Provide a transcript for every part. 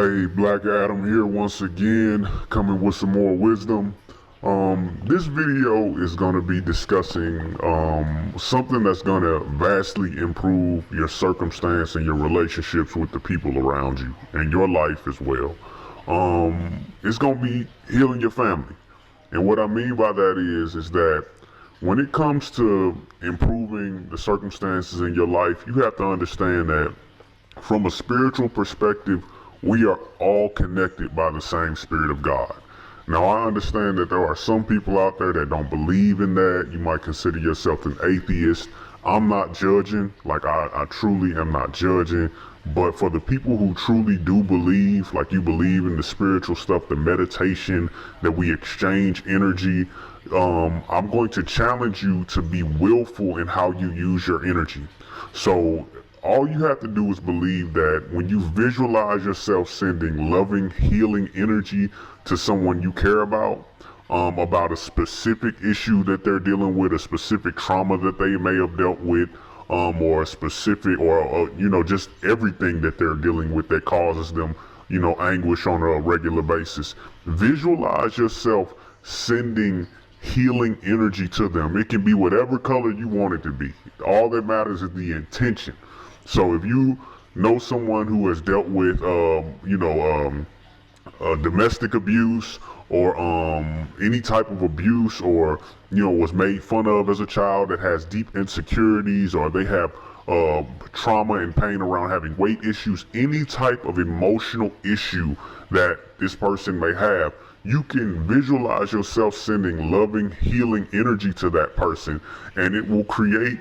Hey, Black Adam here once again, coming with some more wisdom. This video is going to be discussing something that's going to vastly improve your circumstance and your relationships with the people around you and your life as well. It's going to be healing your family. And what I mean by that is that when it comes to improving the circumstances in your life, you have to understand that from a spiritual perspective, we are all connected by the same Spirit of God. Now, I understand that there are some people out there that don't believe in that. You might consider yourself an atheist. I'm not judging, I truly am not judging. But for the people who truly do believe, like you believe in the spiritual stuff, the meditation, that we exchange energy, I'm going to challenge you to be willful in how you use your energy. So all you have to do is believe that when you visualize yourself sending loving, healing energy to someone you care about a specific issue that they're dealing with, a specific trauma that they may have dealt with, or a specific, or just everything that they're dealing with that causes them, anguish on a regular basis. Visualize yourself sending healing energy to them. It can be whatever color you want it to be. All that matters is the intention. So if you know someone who has dealt with, domestic abuse or any type of abuse, or was made fun of as a child, that has deep insecurities, or they have trauma and pain around having weight issues, any type of emotional issue that this person may have, you can visualize yourself sending loving, healing energy to that person, and it will create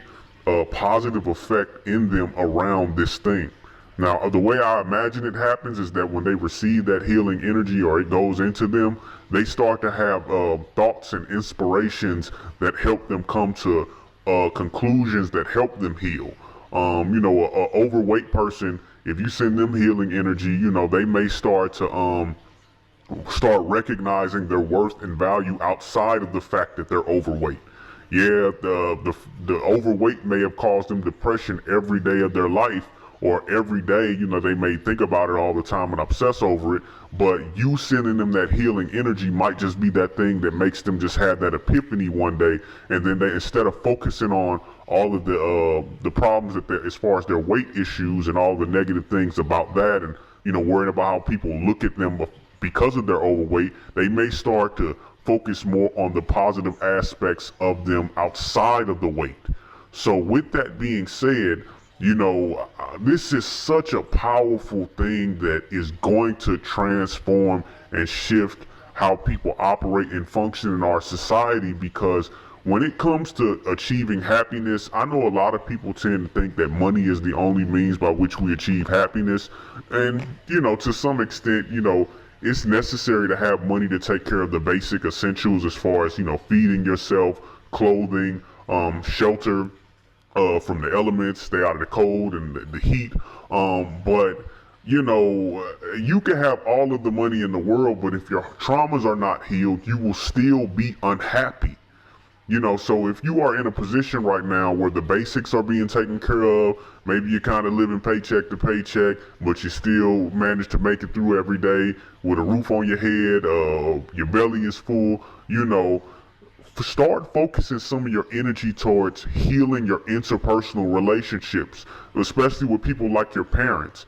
a positive effect in them around this thing. Now, the way I imagine it happens is that when they receive that healing energy, or it goes into them, they start to have thoughts and inspirations that help them come to conclusions that help them heal. An overweight person, if you send them healing energy, they may start to start recognizing their worth and value outside of the fact that they're overweight. Yeah, the overweight may have caused them depression every day of their life, or every day, they may think about it all the time and obsess over it, but you sending them that healing energy might just be that thing that makes them just have that epiphany one day, and then they, instead of focusing on all of the problems that as far as their weight issues and all the negative things about that, and worrying about how people look at them because of their overweight, they may start to focus more on the positive aspects of them outside of the weight. So with that being said, this is such a powerful thing that is going to transform and shift how people operate and function in our society, because when it comes to achieving happiness, I know a lot of people tend to think that money is the only means by which we achieve happiness. And, to some extent, it's necessary to have money to take care of the basic essentials as far as, feeding yourself, clothing, shelter from the elements, stay out of the cold and the heat. But you can have all of the money in the world, but if your traumas are not healed, you will still be unhappy. So if you are in a position right now where the basics are being taken care of, maybe you're kind of living paycheck to paycheck, but you still manage to make it through every day with a roof on your head, your belly is full, start focusing some of your energy towards healing your interpersonal relationships, especially with people like your parents.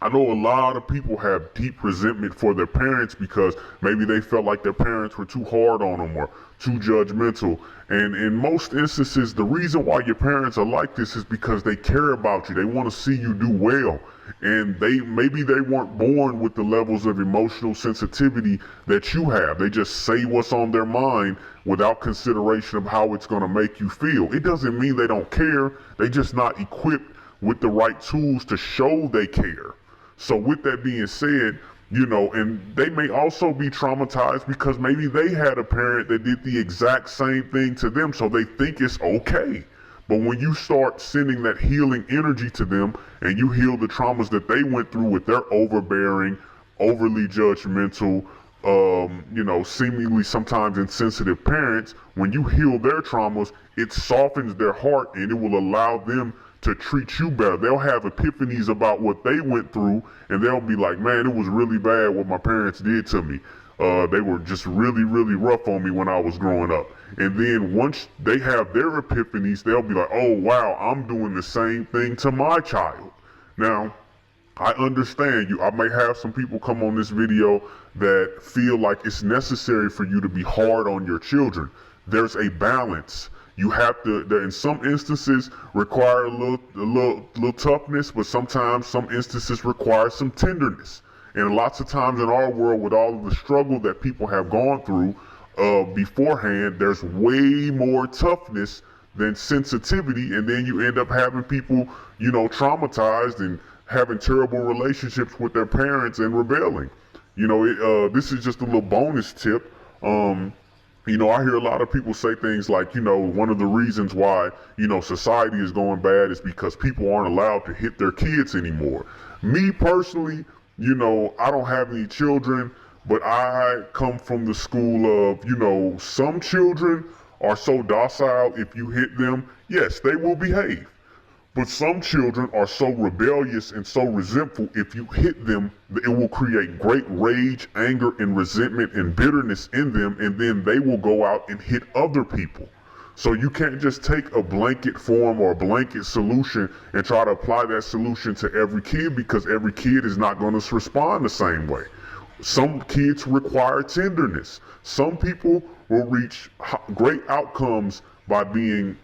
I know a lot of people have deep resentment for their parents because maybe they felt like their parents were too hard on them or too judgmental. And in most instances, the reason why your parents are like this is because they care about you. They want to see you do well. And maybe they weren't born with the levels of emotional sensitivity that you have. They just say what's on their mind without consideration of how it's going to make you feel. It doesn't mean they don't care. They just not equipped with the right tools to show they care. So with that being said, and they may also be traumatized because maybe they had a parent that did the exact same thing to them, so they think it's okay. But when you start sending that healing energy to them and you heal the traumas that they went through with their overbearing, overly judgmental, seemingly sometimes insensitive parents, when you heal their traumas, it softens their heart and it will allow them to treat you better. They'll have epiphanies about what they went through, and they'll be like, man, it was really bad what my parents did to me. They were just really, really rough on me when I was growing up. And then once they have their epiphanies, they'll be like, oh, wow, I'm doing the same thing to my child. Now, I understand you. I may have some people come on this video that feel like it's necessary for you to be hard on your children. There's a balance. You have to, in some instances, require a little toughness, but sometimes some instances require some tenderness. And lots of times in our world, with all of the struggle that people have gone through beforehand, there's way more toughness than sensitivity, and then you end up having people, traumatized and having terrible relationships with their parents and rebelling. This is just a little bonus tip. I hear a lot of people say things like, one of the reasons why, society is going bad is because people aren't allowed to hit their kids anymore. Me personally, I don't have any children, but I come from the school of, some children are so docile, if you hit them, yes, they will behave. But some children are so rebellious and so resentful, if you hit them, it will create great rage, anger, and resentment and bitterness in them, and then they will go out and hit other people. So you can't just take a blanket form or a blanket solution and try to apply that solution to every kid, because every kid is not going to respond the same way. Some kids require tenderness. Some people will reach great outcomes by being,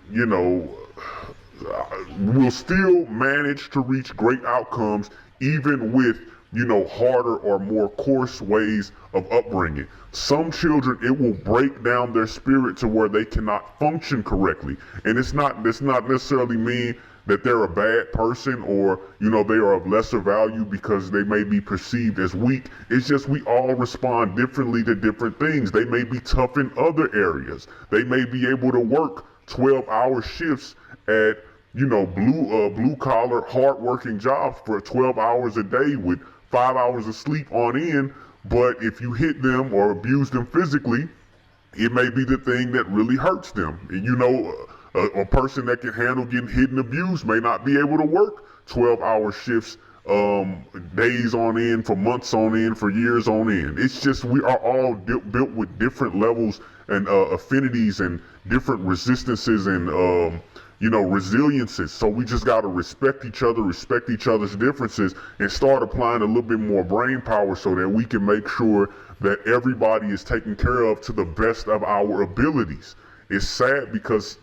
will still manage to reach great outcomes even with, harder or more coarse ways of upbringing. Some children, it will break down their spirit to where they cannot function correctly. And it's not necessarily mean that they're a bad person or, they are of lesser value because they may be perceived as weak. It's just we all respond differently to different things. They may be tough in other areas. They may be able to work 12-hour shifts at, blue collar, hard-working jobs for 12 hours a day with 5 hours of sleep on end. But if you hit them or abuse them physically, it may be the thing that really hurts them. And a person that can handle getting hit and abused may not be able to work 12-hour shifts days on end, for months on end, for years on end. It's just we are all built with different levels and affinities and different resistances and resiliences. So we just got to respect each other, respect each other's differences, and start applying a little bit more brain power so that we can make sure that everybody is taken care of to the best of our abilities. It's sad because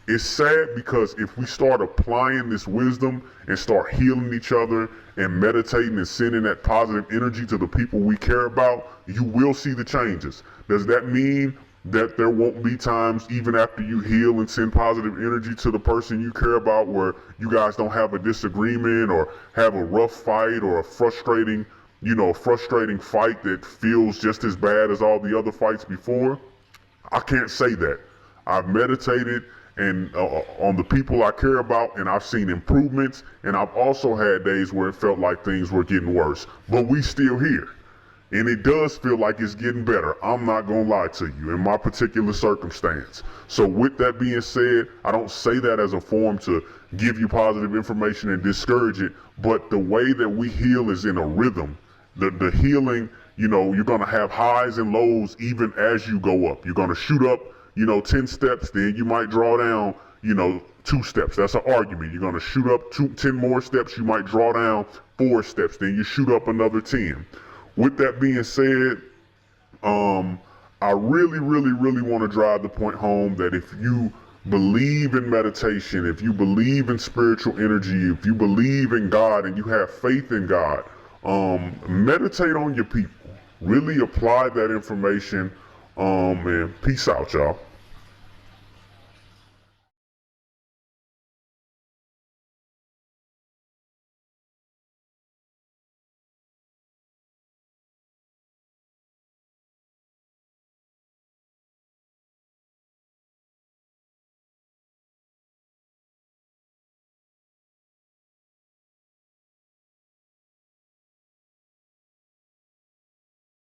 if we start applying this wisdom and start healing each other and meditating and sending that positive energy to the people we care about, you will see the changes. Does that mean that there won't be times even after you heal and send positive energy to the person you care about where you guys don't have a disagreement or have a rough fight or a frustrating fight that feels just as bad as all the other fights before? I can't say that. I've meditated and on the people I care about, and I've seen improvements, and I've also had days where it felt like things were getting worse, but we still here. And it does feel like it's getting better. I'm not gonna lie to you in my particular circumstance. So with that being said, I don't say that as a form to give you positive information and discourage it, but the way that we heal is in a rhythm. The healing, you're gonna have highs and lows even as you go up. You're gonna shoot up, 10 steps, then you might draw down, 2 steps. That's an argument. You're gonna shoot up 10 more steps, you might draw down 4 steps, then you shoot up another 10. With that being said, I really, really, really want to drive the point home that if you believe in meditation, if you believe in spiritual energy, if you believe in God and you have faith in God, meditate on your people. Really apply that information, and peace out, y'all.